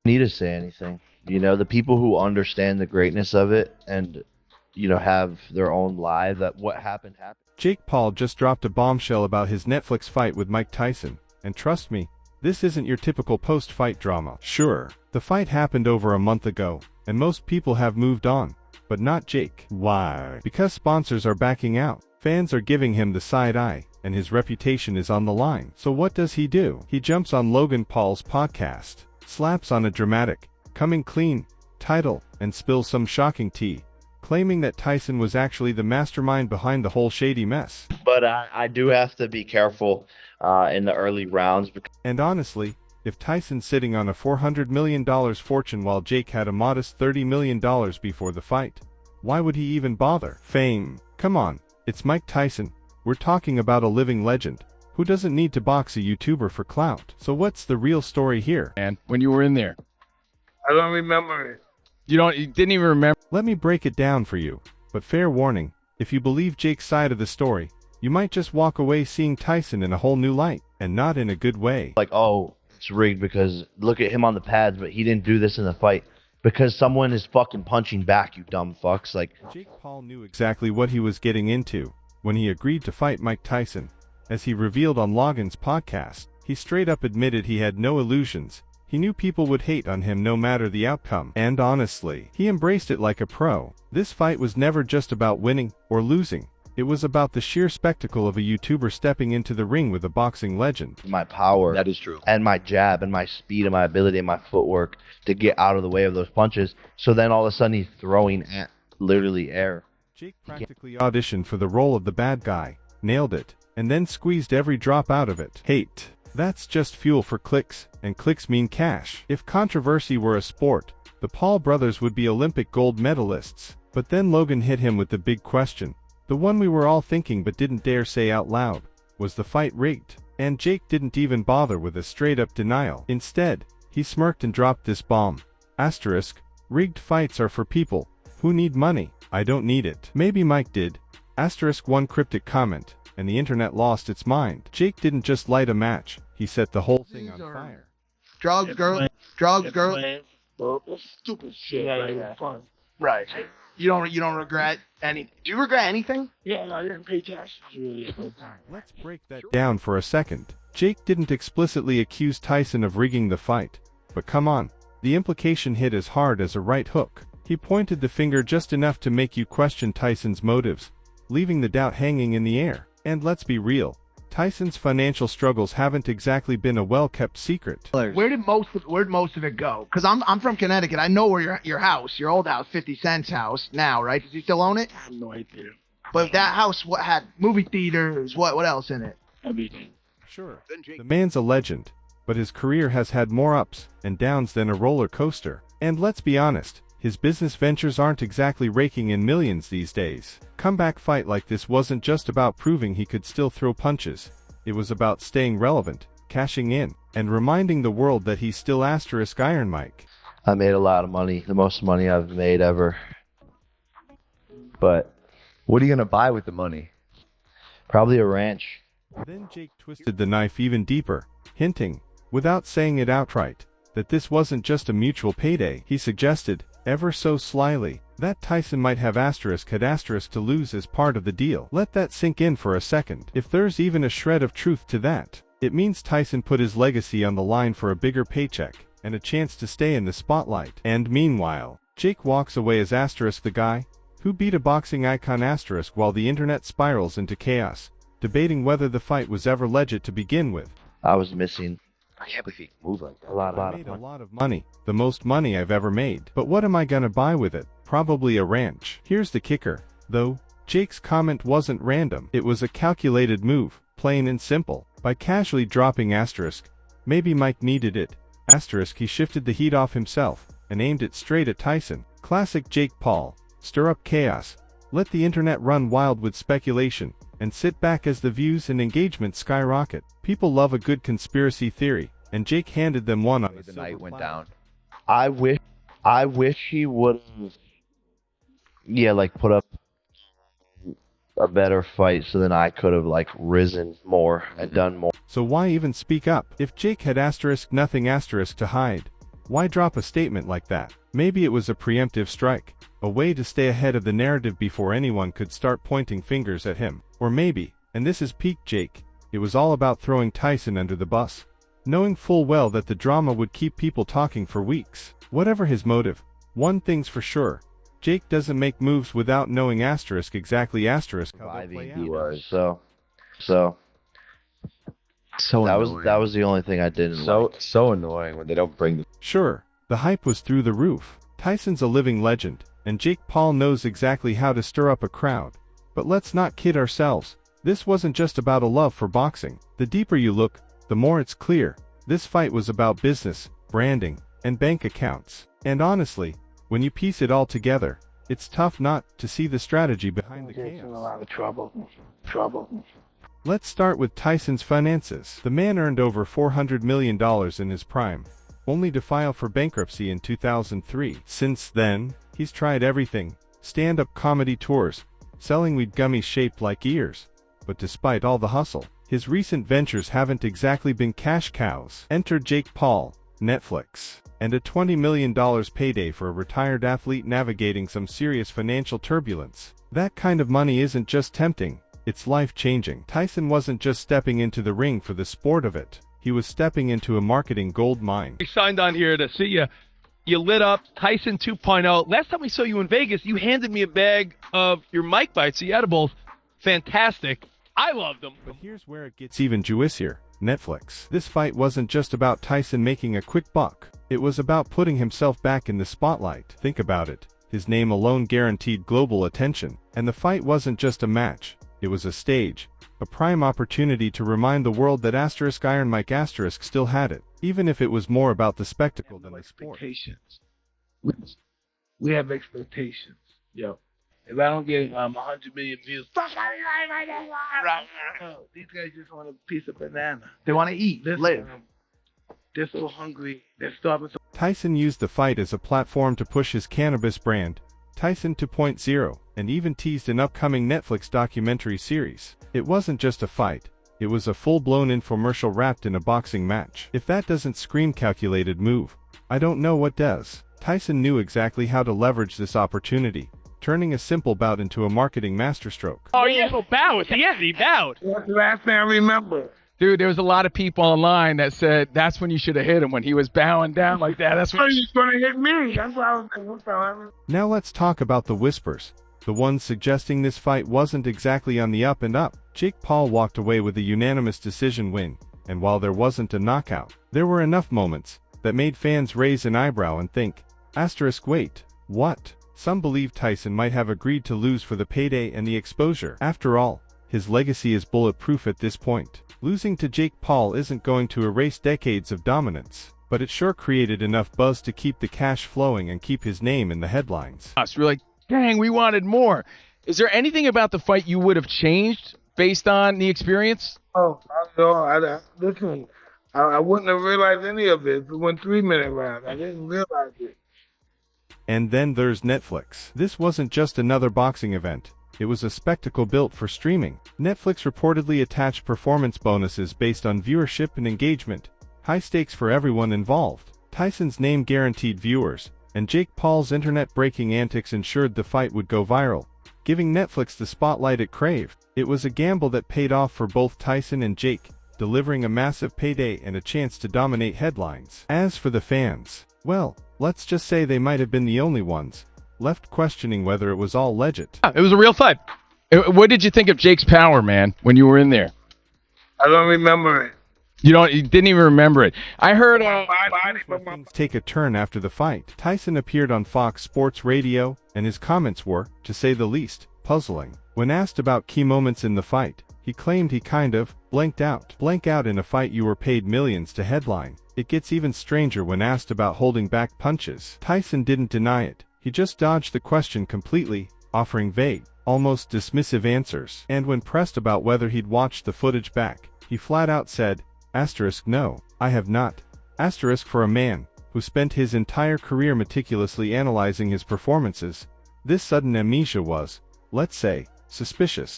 Need to say anything. The people who understand the greatness of it and have their own lives that what happened happened. Jake Paul just dropped a bombshell about his Netflix fight with Mike Tyson, and trust me, this isn't your typical post-fight drama. Sure, the fight happened over a month ago, and most people have moved on, but not Jake. Why? Because sponsors are backing out, fans are giving him the side eye, and his reputation is on the line. So what does he do? He jumps on Logan Paul's podcast, slaps on a dramatic, coming clean title, and spills some shocking tea, claiming that Tyson was actually the mastermind behind the whole shady mess. But I do have to be careful in the early rounds. And honestly, if Tyson's sitting on a $400 million fortune while Jake had a modest $30 million before the fight, why would he even bother? Fame. Come on, it's Mike Tyson. We're talking about a living legend. Who doesn't need to box a YouTuber for clout? So what's the real story here? And when you were in there, I don't remember it. you didn't even remember. Let me break it down for you, but fair warning, if you believe Jake's side of the story, you might just walk away seeing Tyson in a whole new light, and not in a good way. Like, oh, it's rigged because look at him on the pads, but he didn't do this in the fight. Because someone is fucking punching back, you dumb fucks. Like, Jake Paul knew exactly what he was getting into when he agreed to fight Mike Tyson. As he revealed on Logan's podcast, he straight up admitted he had no illusions. He knew people would hate on him no matter the outcome. And honestly, he embraced it like a pro. This fight was never just about winning or losing. It was about the sheer spectacle of a YouTuber stepping into the ring with a boxing legend. my power. That is true. And my jab and my speed and my ability and my footwork to get out of the way of those punches. So then all of a sudden he's throwing at literally air. Jake practically auditioned for the role of the bad guy, nailed it, and then squeezed every drop out of it. Hate. That's just fuel for clicks, and clicks mean cash. If controversy were a sport, the Paul brothers would be Olympic gold medalists. But then Logan hit him with the big question. The one we were all thinking but didn't dare say out loud. Was the fight rigged? And Jake didn't even bother with a straight-up denial. Instead, he smirked and dropped this bomb. Asterisk, rigged fights are for people who need money. I don't need it. Maybe Mike did. Asterisk one cryptic comment, and the internet lost its mind. Jake didn't just light a match, he set the whole thing on fire. Drugs, girl. Drugs, girl. Stupid shit. Yeah. Fun. Right. You don't regret any. Do you regret anything? Yeah, I didn't pay taxes. Let's break that down for a second. Jake didn't explicitly accuse Tyson of rigging the fight. But come on, the implication hit as hard as a right hook. He pointed the finger just enough to make you question Tyson's motives, leaving the doubt hanging in the air. And let's be real, Tyson's financial struggles haven't exactly been a well-kept secret. Where'd most of it go? Because I'm from Connecticut. I know where your house, your old house, 50 Cent's house now, right? Does he still own it? I have no idea. But that house, what had movie theaters? What else in it? Everything. Sure, the man's a legend, but his career has had more ups and downs than a roller coaster. And let's be honest, his business ventures aren't exactly raking in millions these days. Comeback fight like this wasn't just about proving he could still throw punches. It was about staying relevant, cashing in, and reminding the world that he's still asterisk Iron Mike. I made a lot of money, the most money I've made ever. But What are you going to buy with the money? probably a ranch. Then Jake twisted the knife even deeper, hinting, without saying it outright, that this wasn't just a mutual payday. He suggested, ever so slyly, that Tyson might have asterisk to lose as part of the deal. Let that sink in for a second. If there's even a shred of truth to that, it means Tyson put his legacy on the line for a bigger paycheck, and a chance to stay in the spotlight. And meanwhile, Jake walks away as asterisk the guy who beat a boxing icon asterisk while the internet spirals into chaos, debating whether the fight was ever legit to begin with. I was missing I can't believe he can move like that. a lot I of made a money. lot of money, the most money I've ever made. But what am I gonna buy with it? Probably a ranch. Here's the kicker, though. Jake's comment wasn't random. It was a calculated move, plain and simple. By casually dropping asterisk, maybe Mike needed it. Asterisk, he shifted the heat off himself and aimed it straight at Tyson. Classic Jake Paul. Stir up chaos, let the internet run wild with speculation, and sit back as the views and engagement skyrocket. People love a good conspiracy theory, and Jake handed them one on a The silver night went platter. down. I wish he would have, like put up a better fight so then I could have like risen more and done more. So why even speak up? If Jake had asterisk nothing asterisk to hide, Why drop a statement like that? Maybe it was a preemptive strike, a way to stay ahead of the narrative before anyone could start pointing fingers at him. Or maybe, and this is peak Jake, it was all about throwing Tyson under the bus, knowing full well that the drama would keep people talking for weeks. Whatever his motive, one thing's for sure, Jake doesn't make moves without knowing exactly how they'll play He out. was So that annoying. was the only thing I didn't like. So annoying when they don't bring the Sure, the hype was through the roof. Tyson's a living legend, and Jake Paul knows exactly how to stir up a crowd. But let's not kid ourselves, this wasn't just about a love for boxing. The deeper you look, the more it's clear. This fight was about business, branding, and bank accounts. And honestly, when you piece it all together, it's tough not to see the strategy behind the chaos. In a lot of trouble. Let's start with Tyson's finances. The man earned over $400 million in his prime, only to file for bankruptcy in 2003. Since then, he's tried everything: stand-up comedy tours, selling weed gummies shaped like ears. But despite all the hustle, his recent ventures haven't exactly been cash cows. Enter Jake Paul, Netflix, and a $20 million payday for a retired athlete navigating some serious financial turbulence. That kind of money isn't just tempting, it's life-changing. Tyson wasn't just stepping into the ring for the sport of it. He was stepping into a marketing gold mine. We signed on here to see you. You lit up Tyson 2.0. Last time we saw you in Vegas, you handed me a bag of your Mike Bites, the edibles. Fantastic. I loved them. But here's where it gets even juicier. Netflix. This fight wasn't just about Tyson making a quick buck. It was about putting himself back in the spotlight. Think about it. His name alone guaranteed global attention. And the fight wasn't just a match. It was a stage. A prime opportunity to remind the world that Iron Mike still had it, even if it was more about the spectacle than the sport. Expectations. We have expectations. Yo. If I don't get 100 million views, these guys just want a piece of banana. They want to eat, live. They're so hungry. They're starving. Tyson used the fight as a platform to push his cannabis brand, Tyson 2.0, and even teased an upcoming Netflix documentary series. It wasn't just a fight, it was a full-blown infomercial wrapped in a boxing match. If that doesn't scream calculated move, I don't know what does. Tyson knew exactly how to leverage this opportunity, turning a simple bout into a marketing masterstroke. Oh, yeah, so bow at the end. He bowed. That's the last thing I remember. Dude, there was a lot of people online that said that's when you should have hit him, when he was bowing down like that. That's when He's going to hit me. That's why I was like, what the hell? Now let's talk about the whispers, the ones suggesting this fight wasn't exactly on the up and up. Jake Paul walked away with a unanimous decision win, and while there wasn't a knockout, there were enough moments that made fans raise an eyebrow and think, wait, what? Some believe Tyson might have agreed to lose for the payday and the exposure. After all, his legacy is bulletproof at this point. Losing to Jake Paul isn't going to erase decades of dominance, but it sure created enough buzz to keep the cash flowing and keep his name in the headlines. we're like, dang, we wanted more. Is there anything about the fight you would have changed based on the experience? Oh, listen, I wouldn't have realized any of it if it went 3-minute round. I didn't realize it. And then there's Netflix. This wasn't just another boxing event. It was a spectacle built for streaming. Netflix reportedly attached performance bonuses based on viewership and engagement, high stakes for everyone involved. Tyson's name guaranteed viewers, and Jake Paul's internet-breaking antics ensured the fight would go viral, giving Netflix the spotlight it craved. It was a gamble that paid off for both Tyson and Jake, delivering a massive payday and a chance to dominate headlines. As for the fans, well, let's just say they might have been the only ones left questioning whether it was all legit. It was a real fight. What did you think of Jake's power, man, when you were in there? I don't remember it. You didn't even remember it. I heard Things take a turn after the fight. Tyson appeared on Fox Sports Radio, and his comments were, to say the least, puzzling. When asked about key moments in the fight, he claimed he kind of blanked out. Blank out in a fight you were paid millions to headline. It gets even stranger when asked about holding back punches. Tyson didn't deny it. He just dodged the question completely, offering vague, almost dismissive answers. And when pressed about whether he'd watched the footage back, he flat out said, no, I have not. For a man who spent his entire career meticulously analyzing his performances, this sudden amnesia was, let's say, suspicious.